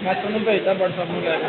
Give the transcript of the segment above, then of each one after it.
میں تمہیں بھیجتا واٹس ایپ میں لے کے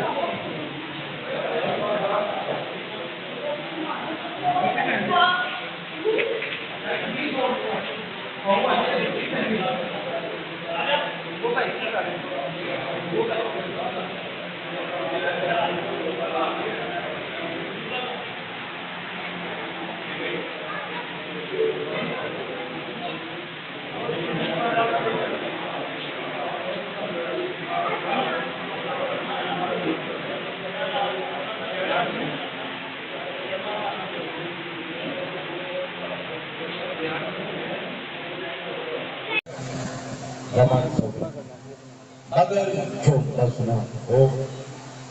اگر جو مظلوم ہو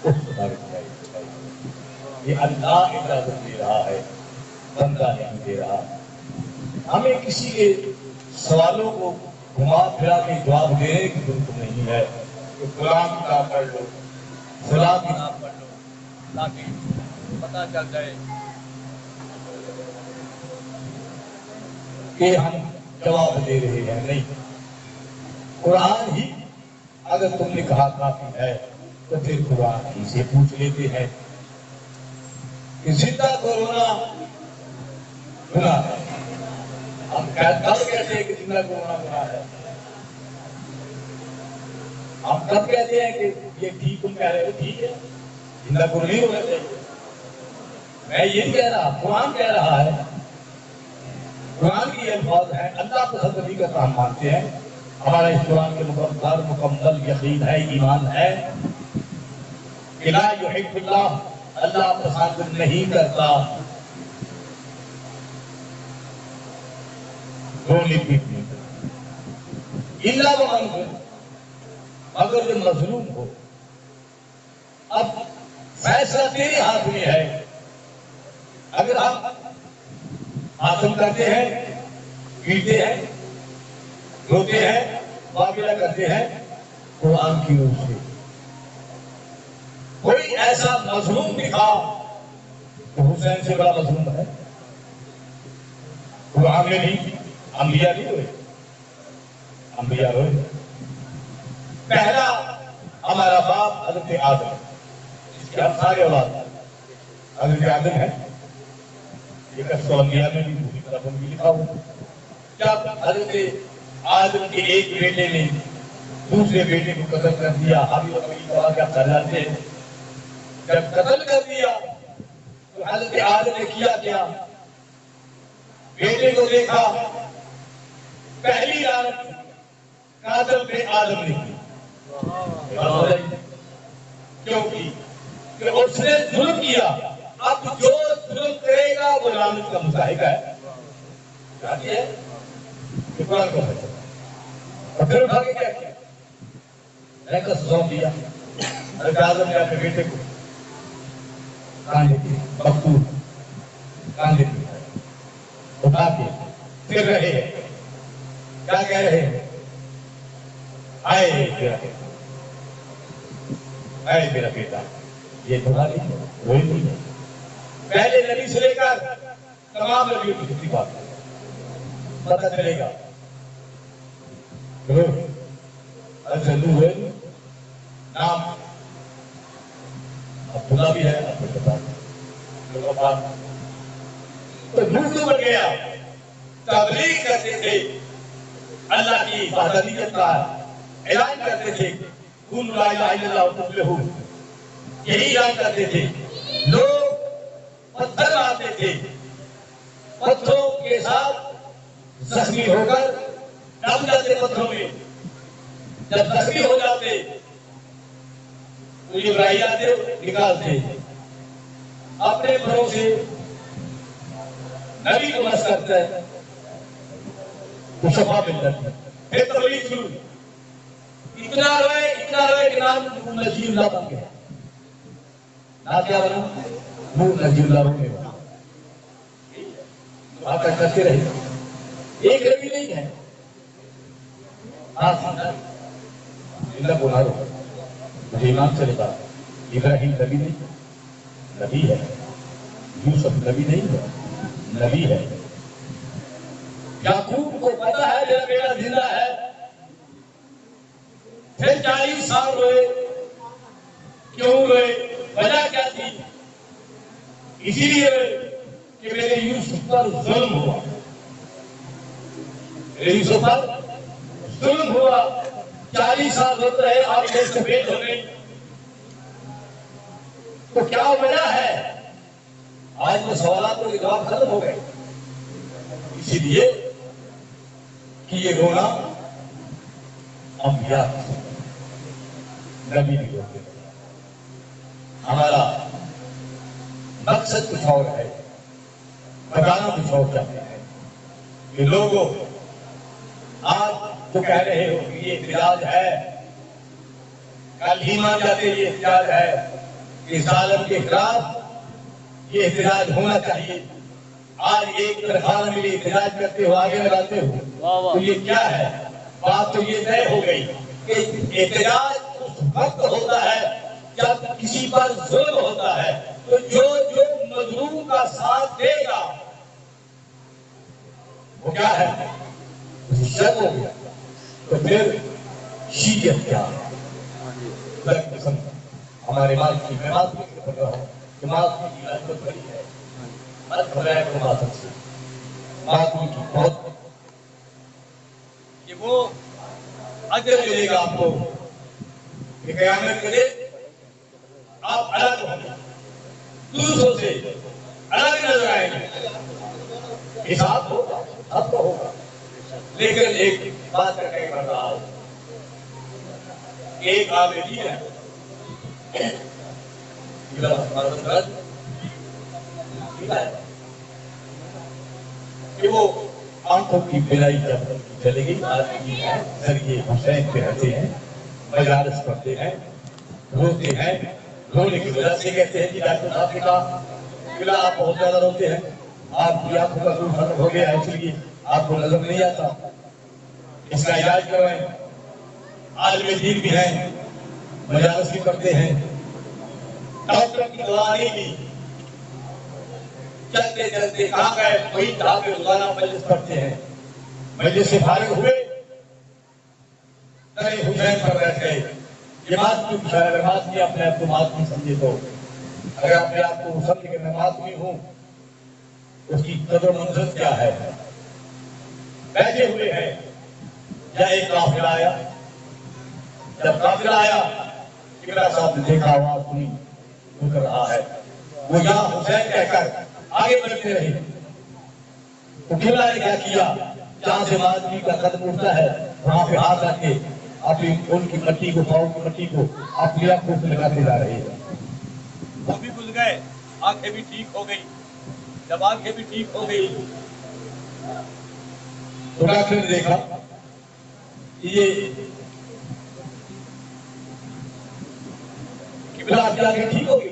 اس پر یہ اللہ اجازت دے رہا ہے، بندہ نہیں دے رہا۔ ہمیں کسی کے سوالوں کو گھما پھرا کے جواب دینے کی ضرورت نہیں ہے کہ فلاں کتاب پڑھ لو، فلاں کتاب پڑھ لو، تاکہ پتہ چل جائے کہ ہم جواب دے رہے ہیں۔ نہیں، قرآن ہی اگر تم نے کہا کافی ہے تو پھر قرآن ہی سے پوچھ لیتے ہیں کہ زندہ کو رونا گناہ ہے۔ ہم کب کہتے ہیں کہ زندہ کو رونا گناہ ہے؟ ہم کب کہتے ہیں کہ یہ ٹھیک تم کہہ رہے ہو ٹھیک ہے، زندہ کو نہیں ہونا چاہیے؟ میں یہ نہیں کہہ رہا، قرآن کہہ رہا ہے۔ قرآن کی الفاظ ہیں، اللہ کو سب حقیقت ہم مانتے ہیں، ہمارا اس قرآن کے مکمل یقین ہے، ایمان ہے کہ لا یحب اللہ، اللہ پسند نہیں کرتا رونے پیٹنے الا ومن ظلم، مگر جو مظلوم ہو۔ اب فیصلہ تیرے ہاتھ میں ہے، اگر ہم ماتم کرتے ہیں، پیٹتے ہیں، روتے ہیں، واقعہ کرتے ہیں، قرآن کی روح سے کوئی ایسا مظلوم دکھا تو حسین سے بڑا مظلوم ہے؟ قرآن میں نہیں، انبیاء نہیں ہوئے، انبیاء ہوئے۔ پہلا ہمارا باپ حضرت آدم، اس کے ہم سارے اولاد حضرت آدم ہے، یہ قصہ انبیاء میں بھی پوری طرح بھی لکھا ہوا۔ جب حضرت آدم کے ایک بیٹے نے دوسرے بیٹے کو قتل کر دیا، حابیل و قابیل کا واقعہ کر جاتے ہیں، جب قتل کر دیا تو حضرت آدم نے کیا کیا؟ بیٹے کو دیکھا، پہلی لعنت قاتل پہ آدم نے کی۔ کیوں کی؟ کہ اس نے ظلم کیا، اب جو ظلم کرے گا وہ لعنت کا مستحق ہے۔ جانتے ہیں کہ قرآن کو ہے، اور پھر اٹھا کے کیا کیا؟ میں کا سزا دیا، حضرت آدم نے اپنے بیٹے کو کاندھے پہ مقتول کاندھے پہ اٹھا کے پھر رہے ہیں، کیا کہہ رہے ہیں؟ آئے میرا بیٹا، یہ تمہاری وہی نہیں ہے۔ پہلے نبی سے لے کر تمام نبیوں کی چھٹی بات پتہ چلے گا۔ اچھا ہوئے نام عبداللہ بھی ہے، آپ کو پتا تو دوسرے بن گیا، تبلیغ کرتے تھے، اللہ کی وحدانیت کا اعلان کرتے تھے، قولوا لا الہ الا اللہ تفلحوا، یہی اعلان کرتے تھے۔ لوگ پتھر مارتے تھے، پتھروں کے ساتھ زخمی ہو کر دب جاتے پتھروں میں، جب زخمی ہو جاتے تو جبرائیل آتے نکالتے، اپنے پروں سے نبی کو مس کرتا ہے تو شفا مل جاتی۔ پھر تبلیغ شروع، اتنا روئے کہ نام نجی اللہ بن گیا. نام کیا بنا؟ نور نجی اللہ ہونے والا. آپ کرتے رہے. ایک نبی نہیں ہے. اللہ بلا رہا مجھے ایمان سے لگا. ابراہیم نبی نہیں، نبی ہے. یوسف نبی نہیں ہے، نبی ہے. یعقوب کو پتا ہے میرا بیٹا زندہ ہے. پھر 40 سال روئے. کیوں روئے؟ وجہ کیا تھی؟ اسی لیے کہ میرے یوسف پر ظلم ہوا. میرے یوسف پر ظلم ہوا. 40 سال ہوتے رہے، آپ کے سفید ہو گئی. تو کیا وجہ ہے؟ آج وہ سوالات کے جواب ختم ہو گئے. اسی لیے کہ یہ رونا انبیاء نبی نہیں ہوتے. ہمارا مقصد کچھ اور ہے، بتانا کچھ اور چاہتے ہیں کہ لوگوں آج تو کہہ رہے ہو کہ یہ احتجاج ہے، کل ہی مان جاتے یہ احتجاج ہے، کہ ظالم کے خلاف یہ احتجاج ہونا چاہیے. آج ایک تنخواہ نہ ملی احتجاج کرتے ہو، آگے لگاتے ہو. تو یہ کیا ہے؟ بات تو یہ طے ہو گئی کہ احتجاج اس وقت ہوتا ہے جب کسی پر ظلم ہوتا ہے. تو جو مظلوم کا ساتھ دے گا وہ کیا ہے؟ شک ہو گیا. تو پھر شیعت کیا ہے؟ ہمارے مالک کی میں بات کر رہا ہوں کہ مالک کی عزت بڑی ہے. مت خبر کو ماتم سے مالک کی بہت کہ وہ اجر ملے گا آپ کو کہ قیامت کے دن آپ الگ ہوں گے، دوسروں سے الگ نظر آئیں گے. حساب ہوگا، اب تو ہوگا. لیکن ایک بات کر کے بڑھ رہا ہوں، ایک آبدی ہے کہ وہ آنکھوں کی بلائی جب چلے گی آدمی ذریعے حسین پہ رہتے ہیں، مجالس پڑھتے ہیں، روتے ہیں. رونے کی وجہ سے کہتے ہیں کہ ڈاکٹر صاحب نے کہا بلا آپ بہت زیادہ روتے ہیں، آپ کی آنکھوں کا نور ختم ہو گیا ہے، اس لیے آپ کو نظر نہیں آتا، اس کا علاج کروائیں. عالم دین بھی ہیں، مجالس بھی کرتے ہیں. ڈاکٹر کی دعا نہیں دی، چلتے چلتے کہاں گئے؟ وہی جہاں پہ روزانہ مجلس پڑھتے ہیں. مجلس سے فارغ ہوئے، در حسین پر بیٹھ گئے. یہ بات کیوں ہے؟ اگر آدمی اپنے آپ کو ماتمی سمجھے تو، اگر اپنے آپ کو سمجھے کہ میں ماتمی ہوں، اس کی قدر و منزلت کیا ہے؟ بیٹھے ہوئے ہیں یا ایک قافلہ آیا. جب قافلہ آیا قبلہ صاحب نے دیکھا آواز سنی گزر رہا ہے، وہ یا حسین کہہ کر آگے بڑھتے رہے. تو قبلہ نے کیا کیا؟ جہاں سے آدمی کا قدم اٹھتا ہے وہاں پہ ہاتھ رکھ کے اپنی ان کی مٹی کو، پاؤں کی مٹی کو اپنی آنکھوں سے لگاتے جا رہے ہیں. وہ بھی بھول گئے، آنکھیں بھی ٹھیک ہو گئی. جب آنکھیں بھی ٹھیک ہو گئی تو ڈاکٹر نے دیکھا یہ قبلہ آپ کی آنکھیں ٹھیک ہو گئی.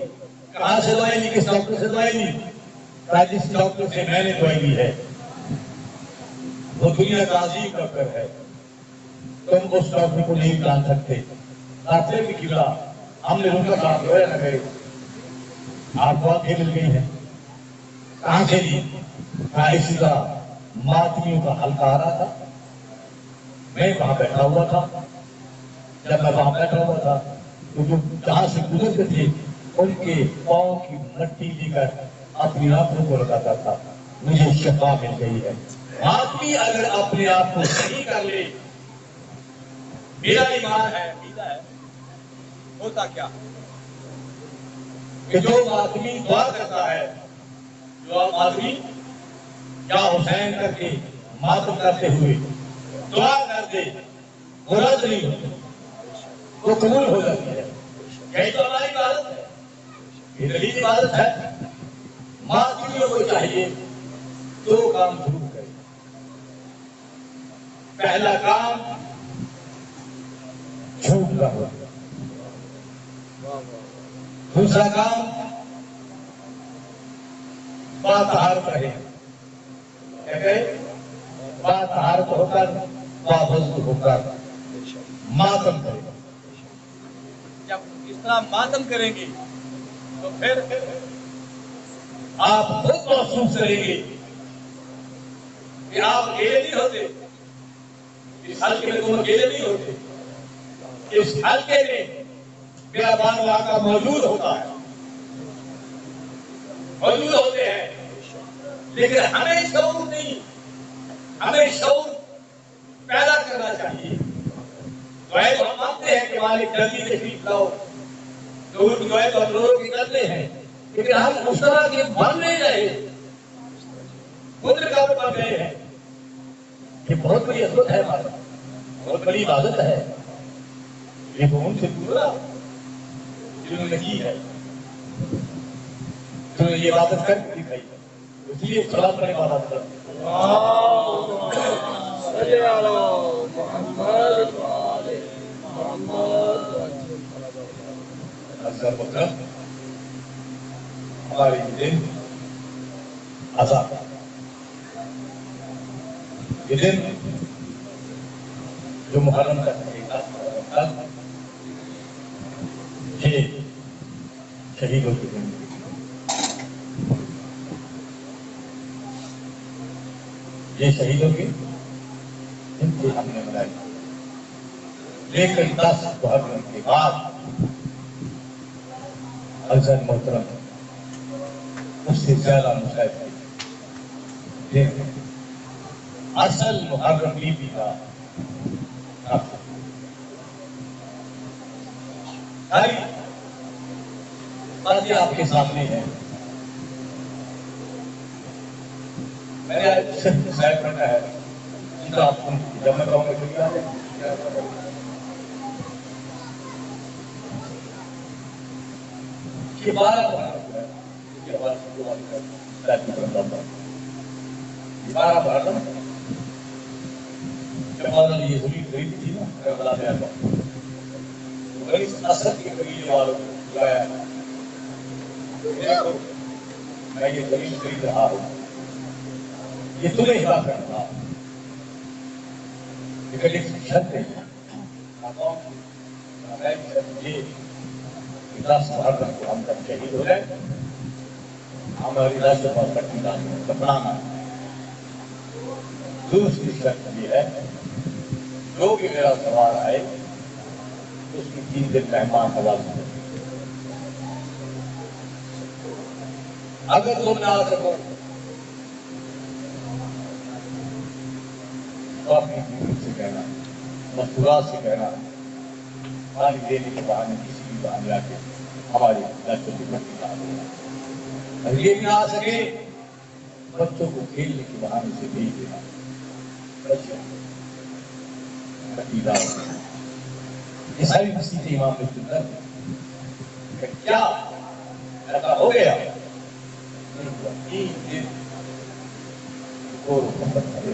کہاں سے دوائی لی؟ کس ڈاکٹر سے دوائی لی؟ جس ڈاکٹر سے میں نے دوائی لی ہے وہ دنیا کا عظیم ڈاکٹر ہے، تم اس ڈاکٹر کو نہیں جان سکتے. ڈاکٹر کی قبلہ ہم نے ان کا کام رویا نہ کرے. آپ کو آنکھیں مل گئی ہیں، کہاں سے لی؟ کہا اسی طرح ماتمیوں کا حلقہ آ رہا تھا، میں وہاں بیٹھا ہوا تھا. جب میں وہاں بیٹھا ہوا تھا تو جو جہاں سے گزرتے تھے ان کے پاؤں کی مٹی لے کر اپنی آنکھوں کو لگاتا تھا. مجھے شفا مل گئی ہے. آدمی اگر اپنے آپ کو صحیح کر لے، میرا ایمان ہے ہوتا کیا کہ جو آدمی دعا کرتا ہے، جو آدمی یا حسین کر کے ماتم کرتے ہوئے دعا کر دے، وہ رد نہیں ہوتی، وہ قبول ہو جاتی ہے. یہی تو ہماری عبادت ہے، یہ دلیل عبادت ہے. ماتمیوں کو چاہیے دو کام ضرور کرے. پہلا کام جھوٹ نہ ہو، دوسرا کام باطہارت رہے، کیا کہے؟ باطہارت ہو کر، بابوضو ہو کر ماتم کرے۔ جب اس طرح ماتم کریں گے تو پھر آپ خود محسوس کریں گے کہ آپ اکیلے نہیں ہوتے، اس حلقے میں تم اکیلے نہیں ہوتے، اس حلقے میں بیابان واقعہ موجود ہوتا ہے، موجود ہوتے ہیں، لیکن ہمیں شعور نہیں، ہمیں شعور پیدا کرنا چاہیے۔ تو ہم مانتے ہیں کہ مالک جلدی تشریف لاؤ، دور جو ہے تو ہم لوگ نکلتے ہیں، لیکن ہم اس طرح کے بن نہیں رہے، مدرکہ بن گئے ہیں۔ یہ بہت بڑی عظمت ہے ہماری، بہت بڑی عبادت ہے، یہ تو ان سے پورا جنہوں نے کی ہے، جنہوں نے یہ عبادت کر کے دکھائی ہے، اس لیے صلاۃ پڑھنے والا مطلب صلی علی محمد وعلی محمد۔ اکثر مطلب ہمارے یہ دن عذاب، یہ دن جو محرم کا طریقہ یہ شہیدوں کے دن، یہ شہیدوں کے دن کو ہم نے منائی، لیکن 10 محرم کے بعد حضرت محترم اس سے زیادہ مشاہد اصل محرم بھی تھا۔ ساری باتیں آپ کے سامنے ہیں، میں نے آج شاید پڑھا ہے، آپ کو جب میں کہوں گا شکریہ ہے کہ 12 محرم جب مولانا یہ زمین خریدی تھی نا کربلا میں آتا بڑی اثر کے قبیلے والوں کو بلایا، دیکھو میں یہ زمین خرید رہا ہوں، یہ تمہیں ہبا کر رہا ہوں، لیکن ایک شرط ہے، یہ 10 محرم کو ہم تک شہید ہو جائے، ہماری لاش اور کٹی لاش میں دفنانا۔ دوسری شرط یہ ہے جو بھی میرا سوال آئے اس کی 3 دن مہمان نوازی ہے، اگر تم نہ آ سکو تو اپنی بیوی سے کہنا، مستورات سے کہنا، پانی دینے کے بہانے کسی بھی بہانے آ کے ہماری لاشوں کی مٹی ڈال دینا، اگر یہ بھی نہ آ سکے بچوں کو کھیلنے کے بہانے سے بھیج دینا، مٹی ڈال دینا۔ یہ ساری مسیحی امام نے سنتا کہ کیا ایسا ہو گیا؟ 3 دن اور محبت کرے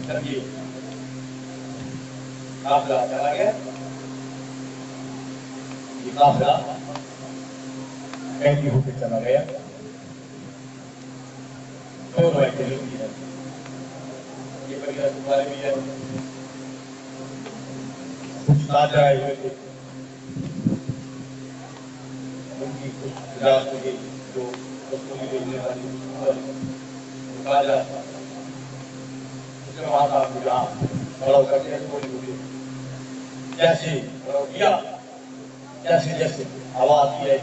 جب یہ قافلہ چلا گیا، یہ قافلہ قیدی ہو کے چلا گیا، دونوں اکیلے بھی ہے، یہ بڑھیا تمہارے بھی ہے، کچھ تازہ آئے ہوئے تھے، ان کی کچھ تجارت ہو گئی جو وصولی دینے والی تازہ وہاں کا جہاں بڑا کرتے ہیں تھوڑی ہوئی جیسے کیا جیسے جیسے ہوا آتی ہے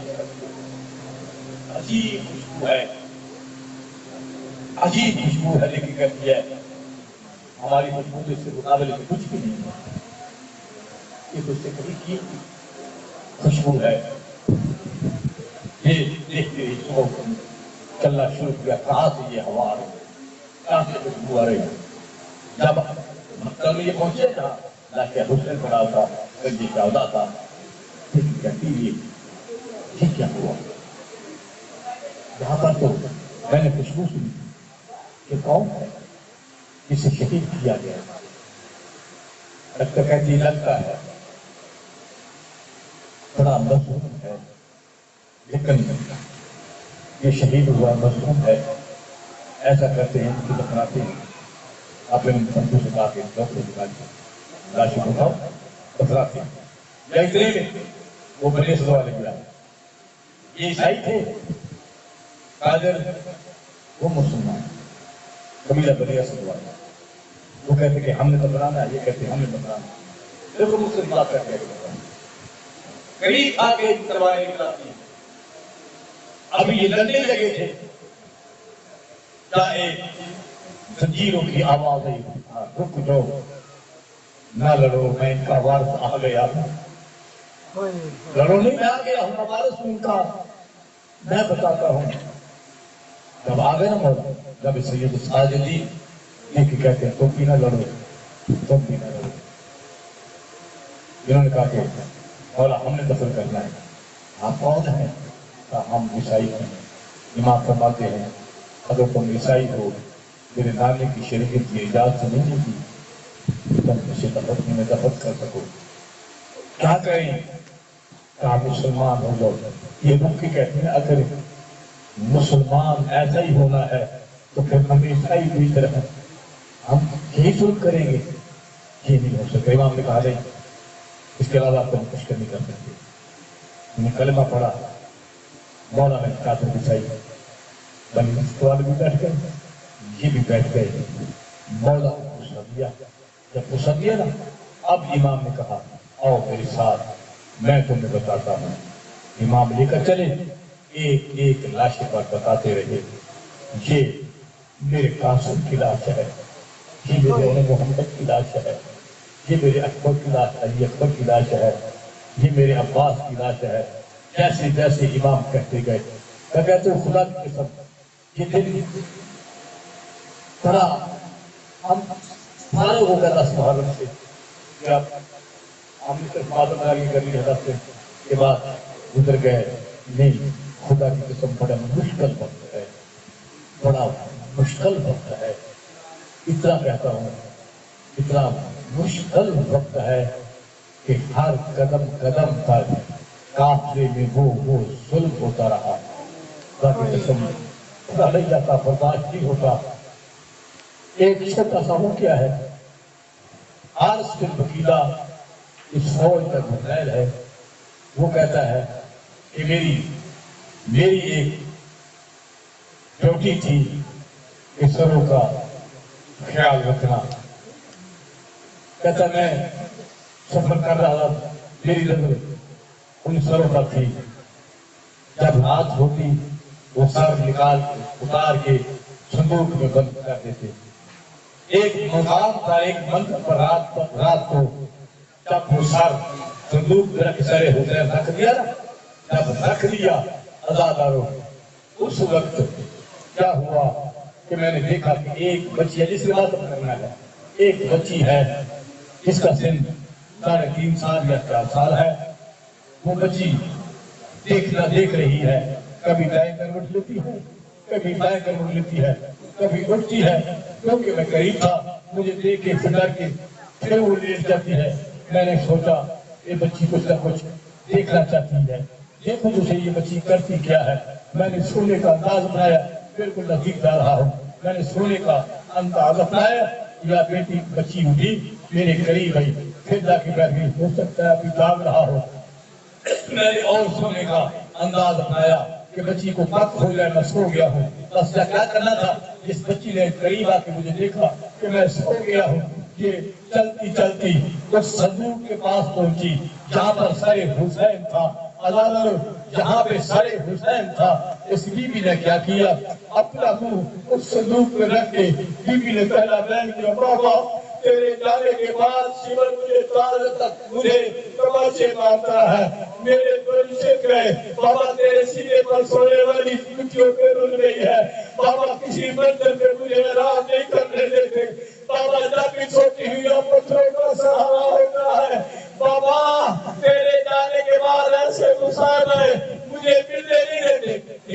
عجیب خوشبو ہے، عجیب خوشبو ہے، لیکن کہتی ہے ہماری خوشبو تو اس سے مقابلے میں کچھ بھی نہیں ہے، یہ تو اس سے کبھی کی خوشبو ہے۔ یہ دیکھتے ہی صبح چلنا شروع کیا، کہاں سے یہ ہوا آ رہی ہے، کہاں سے خوشبو آ رہی ہے۔ جب مکہ میں یہ پہنچے نا، نہ کیا حسن بڑا تھا، گنجی چاودہ تھا، لیکن کہتی یہ کیا ہوا؟ یہاں پر تو میں نے خوشبو سنی کہ کون ہے؟ جسے شہید کیا گیا. ڈاکٹر کہتی لگتا ہے بڑا مظلوم ہے، لیکن یہ شہید ہوا مظلوم ہے. ایسا کرتے ہیں ان کی دفناتے ہیں. آپ نے بندو سے کہا کہ ڈاکٹر نکالیے لاش اٹھاؤ دفناتے ہیں. یا اتنے میں وہ بنے سزا والے گیا. یہ عیسائی تھے، قادر وہ مسلمان، قبیلہ بنی اسد والا. وہ کہتے کہ ہم نے دفنانا ہے، یہ کہتے ہم نے دفنانا ہے. دیکھو مجھ سے بات کر کے قریب آ کے تلواریں نکلاتی ہیں. اب یہ لڑنے لگے تھے، کیا ایک زنجیروں کی آواز آئی، رک جاؤ نہ لڑو، میں ان کا وارث آ گیا. لڑو نہیں، میں آ گیا ہوں، وارث ہوں ان کا، میں بتاتا ہوں. جب آ گئے نا مولا، جب سید ساجدی یہ کہ کہتے ہیں تم بھی نہ لڑو، تم بھی نہ لڑو. انہوں نے کہا کہ مولا ہم نے دفن کرنا ہے. آپ کون ہیں؟ کہا ہم عیسائی ہیں. امام فرماتے ہیں اگر تم عیسائی ہو، میرے نانے کی شریعت کی اجازت نہیں ہوگی تم اسے دفن میں دفن کر سکو. کیا کریں؟ کہا مسلمان ہو جاؤ. یہ رک کے کہتے ہیں اگر مسلمان ایسا ہی ہونا ہے تو پھر ہم عیسائی بھی طرح ہم یہی ظلم کریں گے. یہ نہیں ہو سکتا. امام نے کہا نہیں، اس کے علاوہ آپ کو کچھ نہیں کر سکتے. انہیں کلمہ پڑھا. مولانا قادر عیسائی بنی مسجد والے بھی بیٹھ گئے، یہ بھی بیٹھ گئے. مولا کو غصہ دیا. جب غصہ دیا نا، اب امام نے کہا آؤ میرے ساتھ، میں تمہیں بتاتا ہوں. امام لے کر چلے، ایک ایک لاش پر بتاتے رہے یہ میرے قاسم کی لاش ہے، یہ میرے محمد کی لاش ہے، یہ میرے اکبر کی لاش ہے، یہ اکبر کی لاش ہے، یہ میرے عباس کی لاش ہے. جیسے جیسے امام کہتے گئے، میں کہتے ہوں خدا کی قسم یہ دل بڑا ہم فارغ ہو گیا 10 محرم سے کہ اب ہم نے صرف مادم داری کرنی ہے 10 کے بعد گزر گئے. نہیں، خدا کی قسم بڑا مشکل وقت ہے، بڑا مشکل وقت ہے. اتنا کہتا ہوں اتنا مشکل وقت ہے کہ ہر قدم قدم پر قافلے میں وہ ظلم ہوتا رہا. خدا کی قسم خدا نہیں جاتا، برداشت نہیں ہوتا. ایک چھوٹا سا واقعہ ہے. حارث بن بکیلہ اس فوج کا جرنیل ہے. وہ کہتا ہے کہ میری ایک ڈیوٹی تھی کہ سروں کا خیال رکھنا. کہتا میں سفر کر رہا تھا، میری نظر ان سروں پر تھی. جب رات ہوتی وہ سر نکال اتار کے صندوق میں بند کر دیتے. ایک مقام تھا، ایک منزل پر رات کو جب وہ سر صندوق میں رکھ سرے حسین رکھ دیا نا، جب رکھ دیا عزاداروں، اس وقت کیا ہوا کہ میں نے دیکھا کہ ایک بچی ہے جس سے بات کرنا ہے. ایک بچی ہے جس کا سن 3.5 سال یا 4 سال ہے. وہ بچی دیکھ رہی ہے، کبھی دائیں کروٹ لیتی ہے، کبھی بائیں کروٹ لیتی ہے، کبھی اٹھتی ہے. کیونکہ میں قریب تھا، مجھے دیکھ کے پھر کے پھر وہ لیٹ جاتی ہے. میں نے سوچا یہ بچی کچھ نہ کچھ دیکھنا چاہتی ہے، دیکھو مجھے یہ بچی کرتی کیا ہے. میں نے سونے کا انداز بنایا، بالکل نزدیک جا رہا ہوں. میں نے سونے کا انداز اپنایا، یا بیٹی بچی اٹھی میرے قریب آئی، پھر جا کے بیٹھ گئی. ہو سکتا ہے ابھی جاگ رہا ہو. میں نے اور سونے کا انداز اپنایا کہ بچی کو پک ہو جائے میں سو گیا ہوں. بس کیا کرنا تھا، جس بچی نے قریب آ کے مجھے دیکھا کہ میں سو گیا ہوں، یہ چلتی چلتی اس صندوق کے پاس پہنچی جہاں پر سر حسین تھا. جہاں پہ سر حسین تھا، اس بی بی نے کیا کیا، اپنا منہ اس صندوق میں رکھ کے بی بی نے پہلا بیان کیا، بابا تیرے جانے کے بعد شیور مجھے تاز تک مجھے تماچے مارتا ہے. میرے بچے گئے، بابا تیرے سینے پر سونے والی مٹیوں پہ رل گئی ہے. بابا کسی منزل پہ مجھے راہ نہیں کرنے دیتے. بابا جب بھی سوچی ہوئی پتھروں کا سہارا ہوتا ہے. بابا تیرے جانے کے بعد ایسے مسائل ہے مجھے ملنے نہیں دیتے.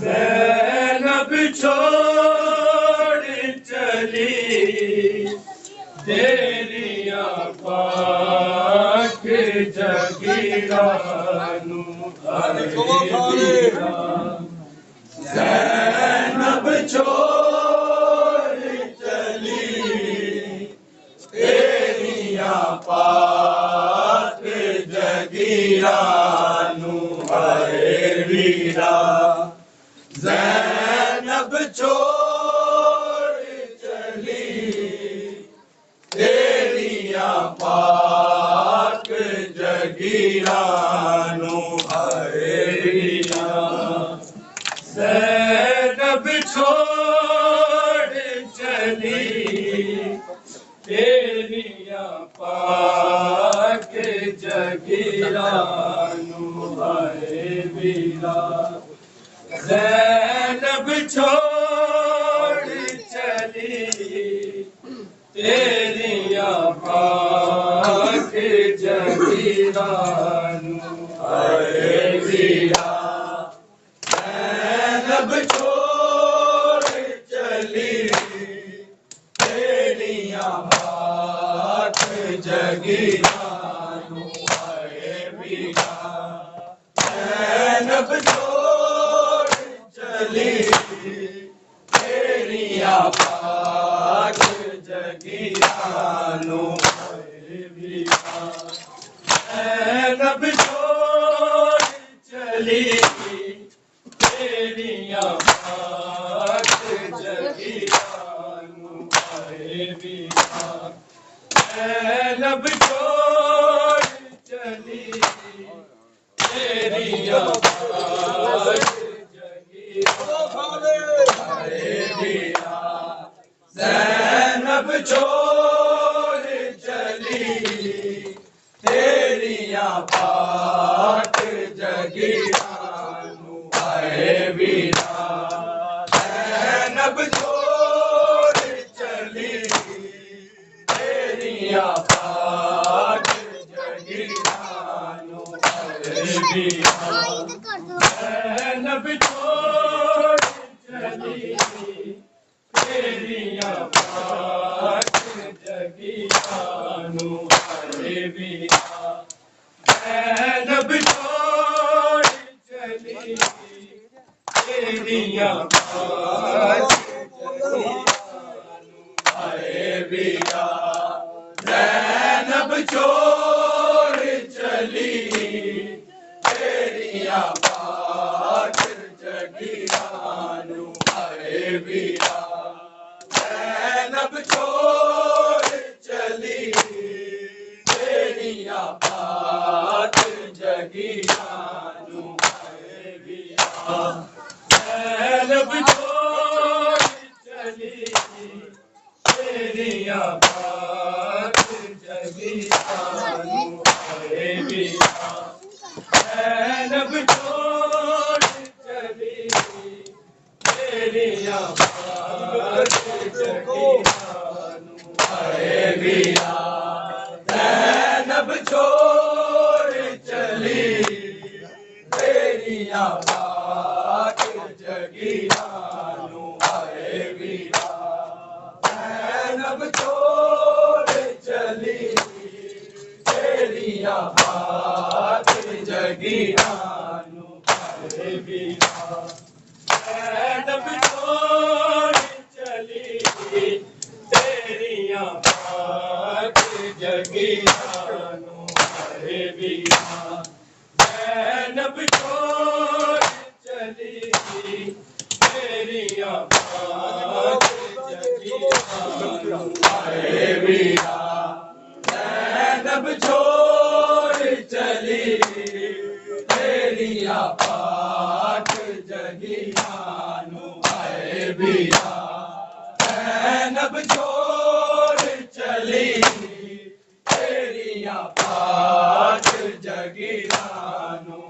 زینب چھوڑ چلی تیریاں پاک جگیرانو زینب چھوڑ چلی تیریاں پاک جگیرانو ویرا زینب چھوڑ چلی تیریاں پاک جگیرانو ویرا زینب چھوڑ چلی تیریاں پاک جگیرانو ویرا زینب چھوڑ چلی تیریاں پاک جگیرانو ویرا زینب چھوڑ چلی تیریاں پاک جگیرانو ویرا زینب چھوڑ چلی تیریاں پاک جگیرانو ویرا زینب چھوڑ چلی تیریاں پاک جگیرانو ویرا زینب چھوڑ چلی تیریاں پاک زینب چھوڑ چلی تیریاں پاک جگیرانو ویرا زینب چھوڑ چلی تیریاں پاک جگیرانو ویرا زینب چھوڑ چلی تیریاں پاک جگیرانو ویرا زینب چھوڑ چلی تیریاں پاک جگیرانو ویرا زینب چھوڑ چلی تیریاں پاک جگیرانو ویرا زینب چھوڑ چلی تیریاں پاک جگیرانو ویرا زینب چھوڑ چلی تیریاں پاک جگیرانو ویرا زینب چھوڑ چلی تیریاں پاک جگیرانو ویرا زینب چھوڑ چلی تیریاں پاک جگیرانو ویرا زینب چھوڑ چلی تیریاں پاک جگیرانو ویرا زینب چھوڑ چلی تیریاں پاک جگیرانو ویرا زینب چھوڑ چلی تیریاں پاک جگیرانو ویرا زینب چھوڑ چلی تیریاں پاک جگیرانو ویرا زینب چھوڑ چلی تیریاں پاک جگیرانو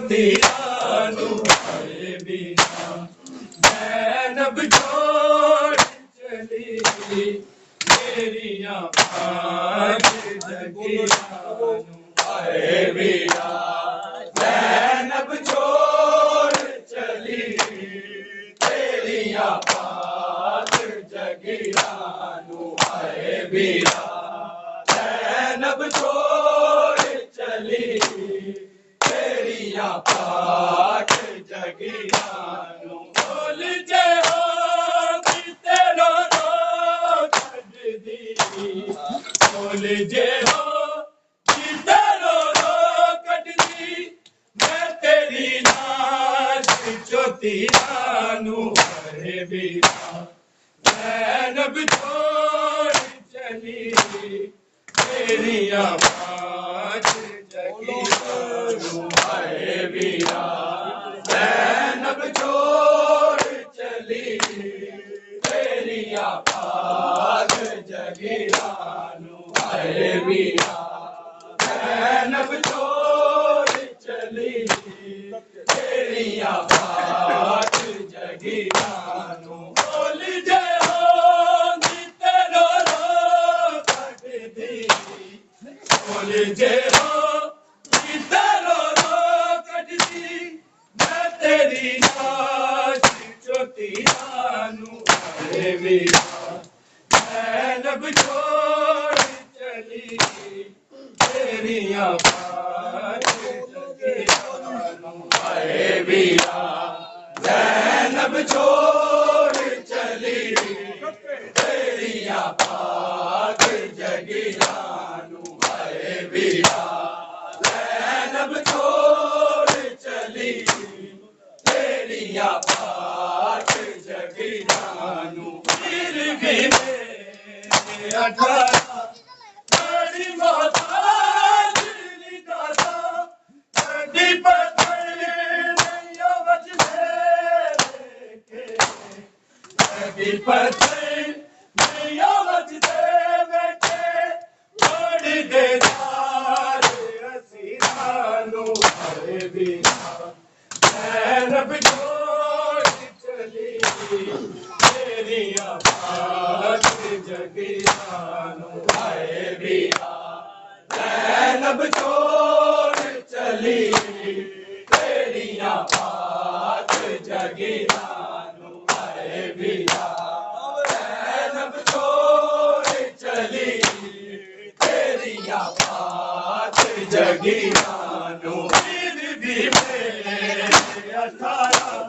چوتیرانو آئے بینا زینب چھوڑ چلی میریاں پانچ جگیرانو آئے بینا زینب چھوڑ چلی میریاں پانچ جگیرانو آئے بینا زینب چھوڑ چلی میریاں پانچ جگیرانو بول جے ہو کتے رو رو کھڈ دی بول جے ہو کتے رو رو کھڈ دی میں تیری لاش چوتیرانو آئے بینا زینب چھوڑ چلی میریاں پانچ جگیرانو آئے بینا زینب چھوڑ چلی میریاں پانچ جگیرانو آئے بینا زینب چھوڑ چلی میریاں پانچ جگیرانو بول جے ہو کتے رو رو کھڈ دی بول جے ہو کتے رو رو کھڈ دی میں تیری لاش چوتیرانو آئے بینا زینب چھوڑ چلی میریاں پانچ جگیرانو آئے بینا زینب چھوڑ چلی میریاں پانچ جگیرانو آئے بینا زینب چھوڑ چلی میریاں پانچ جگیرانو پھر بھی میرے 18 بڑی محتاج لکھاتا کڈی پتھر نہیں بچتے کڈی پتھر نہیں بچتے بیٹھے بڑی دیدار اسیرانو آئے بینا زینب چھوڑ چلی میریاں پانچ جگیرانو آئے بینا زینب چھوڑ چلی میریاں پانچ جگیرانو آئے بینا زینب چھوڑ چلی میریاں پانچ جگیرانو پھر بھی میرے 18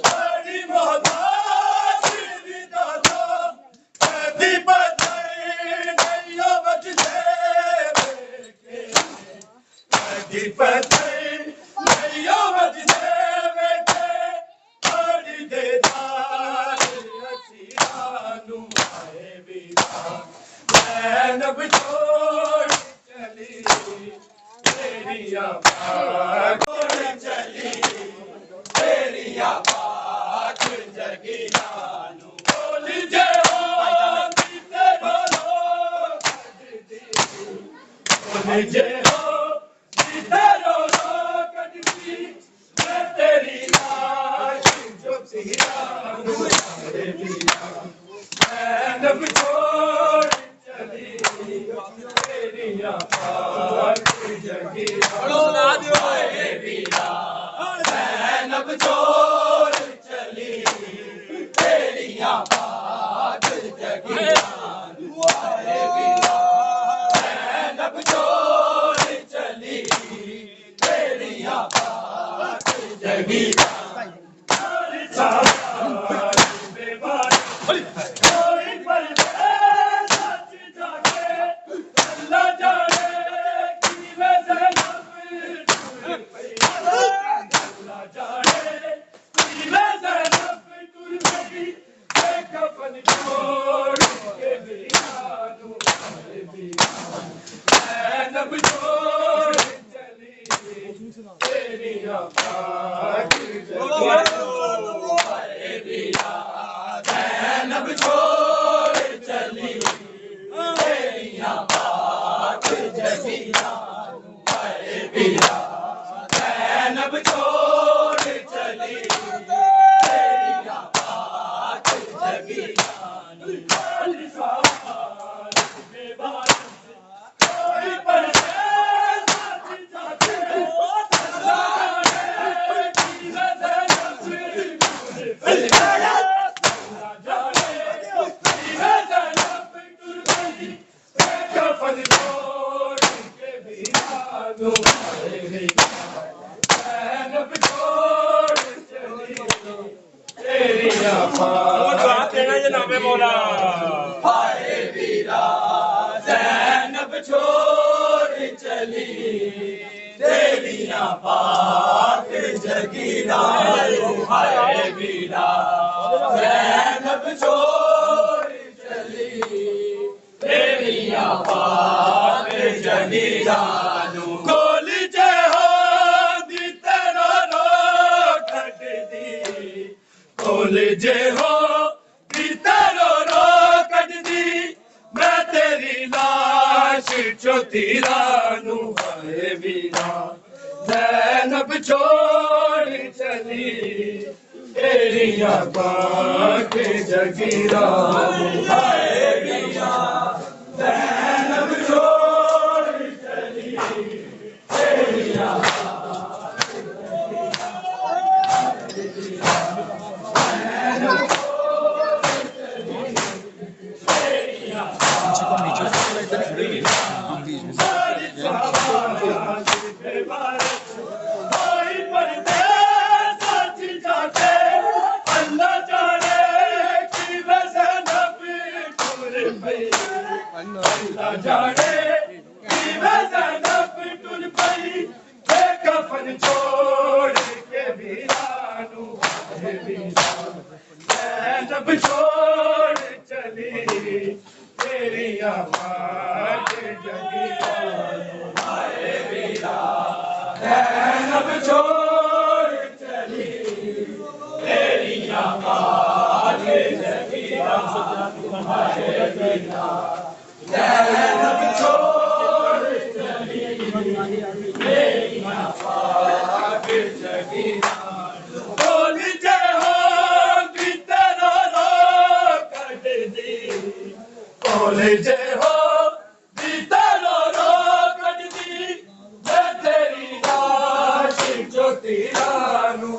بڑی محتاج لکھاتا کڈی پتھر نہیں بچتے کڈی پتھر نہیں بچتے بیٹھے بڑی دیدار اسیرانو آئے بینا زینب چھوڑ چلی میریاں پانچ چلی میریاں پانچ جگیرانو بول جے ہو کتے رو رو کھڈ دی بول جے ہو کتے رو رو کھڈ دی میں تیری لاش چوتیرانو آئے بینا زینب چھوڑ چلی میریاں پانچ جگیرانو آئے بینا زینب چھوڑ چلی میریاں پانچ جگیرانو آئے بینا زینب چھوڑ چلی میریاں پانچ جگیرانو زینب چھوڑ چلی میریاں پانچ جگیرانو آئے بینا زینب چھوڑ چلی تیری پاک جگیرانی علی سوار بے بات کوئی پردیس جاتے زینب چھوڑ چلی تیریاں پاک جگیرانی ہائے بیڑا زینب چھوڑ چلی تیریاں پاک جگیرانی کول جے ہو دی تیرا رو کٹ دی کول جے ہو دی تیرا رو کٹ دی میں تیری لاش چوتیرانو ہائے بیڑا زینب چھوڑ چلی تیریاں پاک جگیرانو ہائے بیڑا زینب چھوڑ چلی تیریاں زینب چھوڑ چلی تیریاں پاک جگیرانو ہائے بیڑا زینب چھوڑ چلی تیریاں پاک جگیرانو ہائے بیڑا زینب چھوڑ چلی تیریاں پاک جگیرانو بول جے ہو دی تیرا رو کٹ دی کول جے ہو دی تیرا رو کٹ دی میں تیری لاش چوتیرانو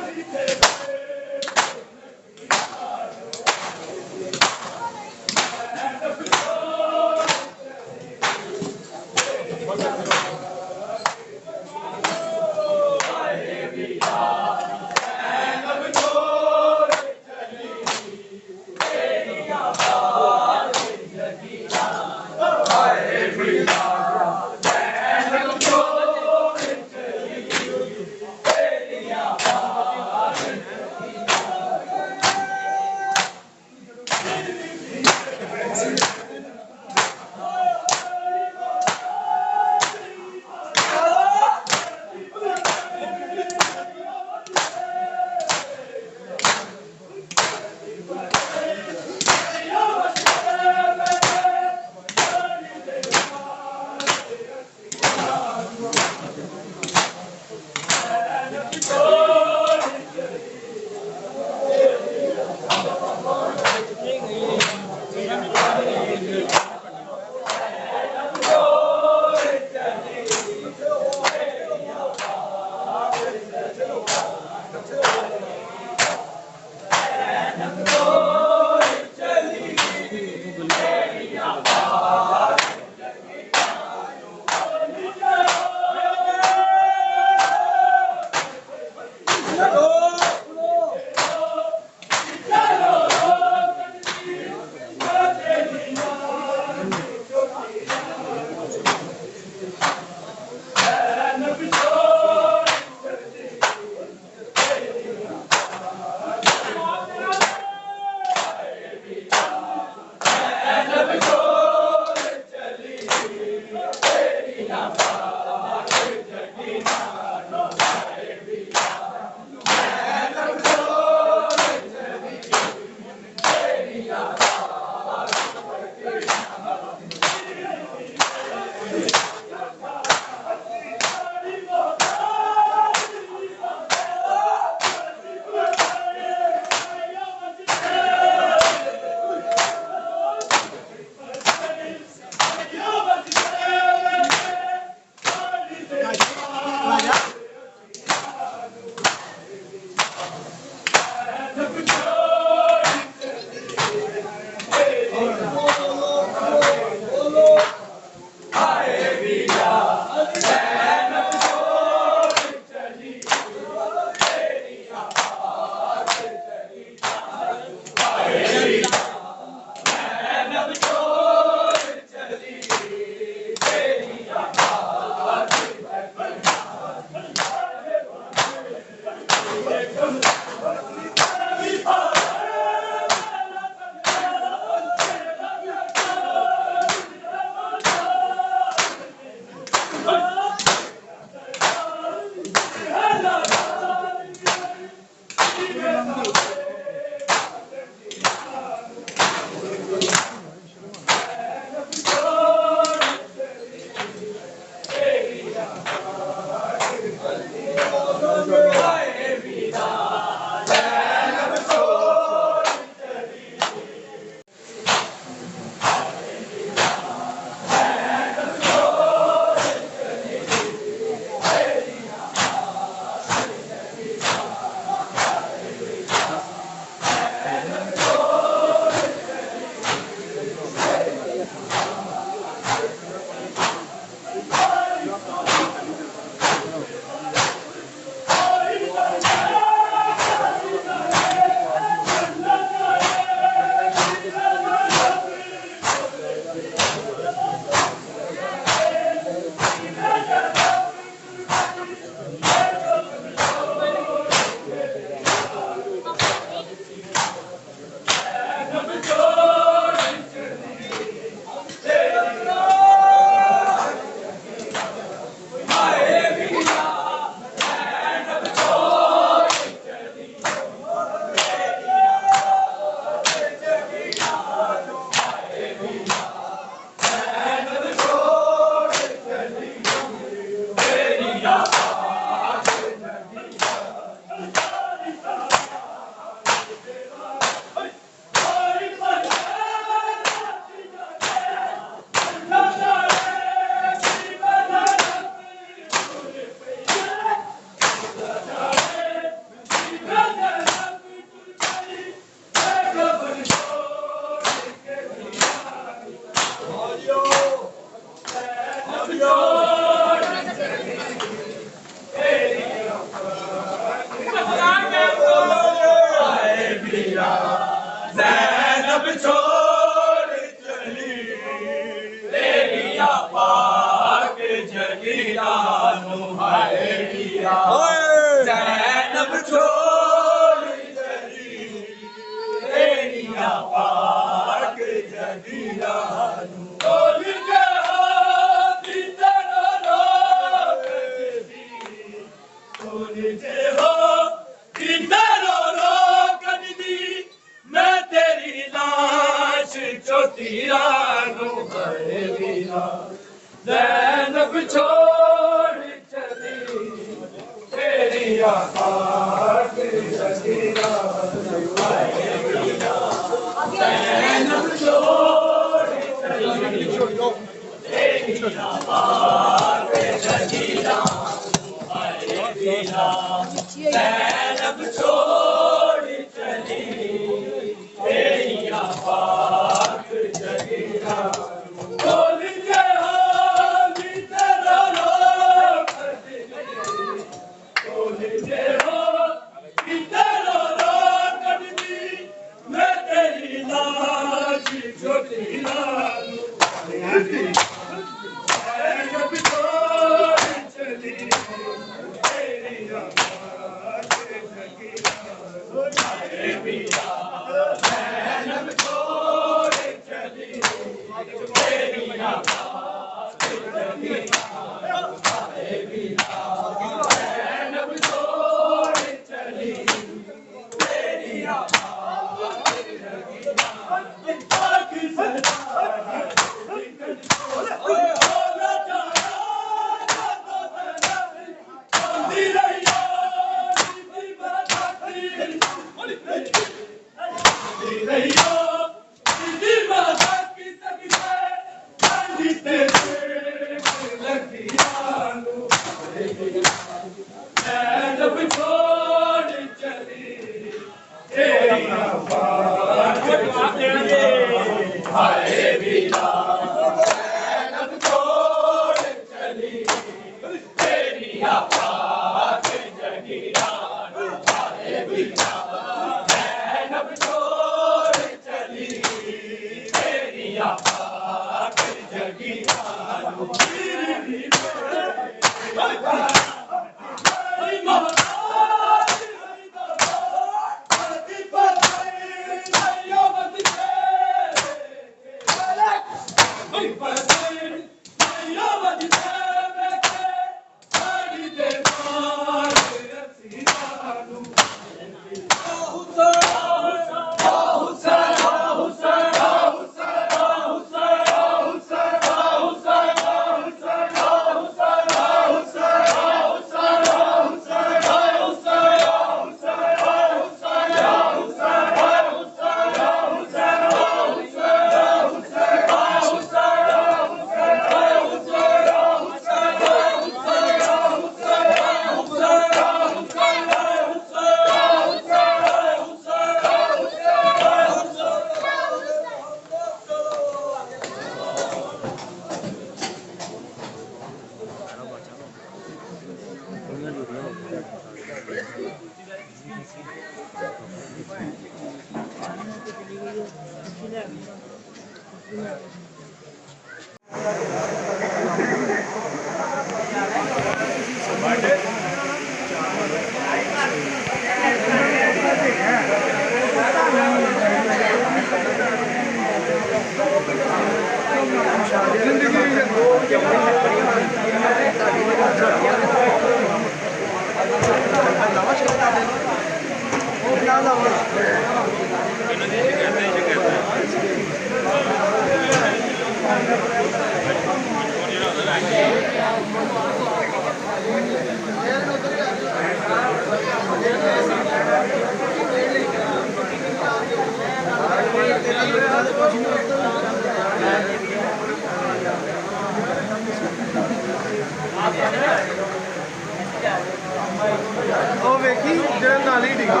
ਉਹ ਵੇਖੀ ਜਿਹੜਾ ਨਾਲੀ ਡਿੱਗਾ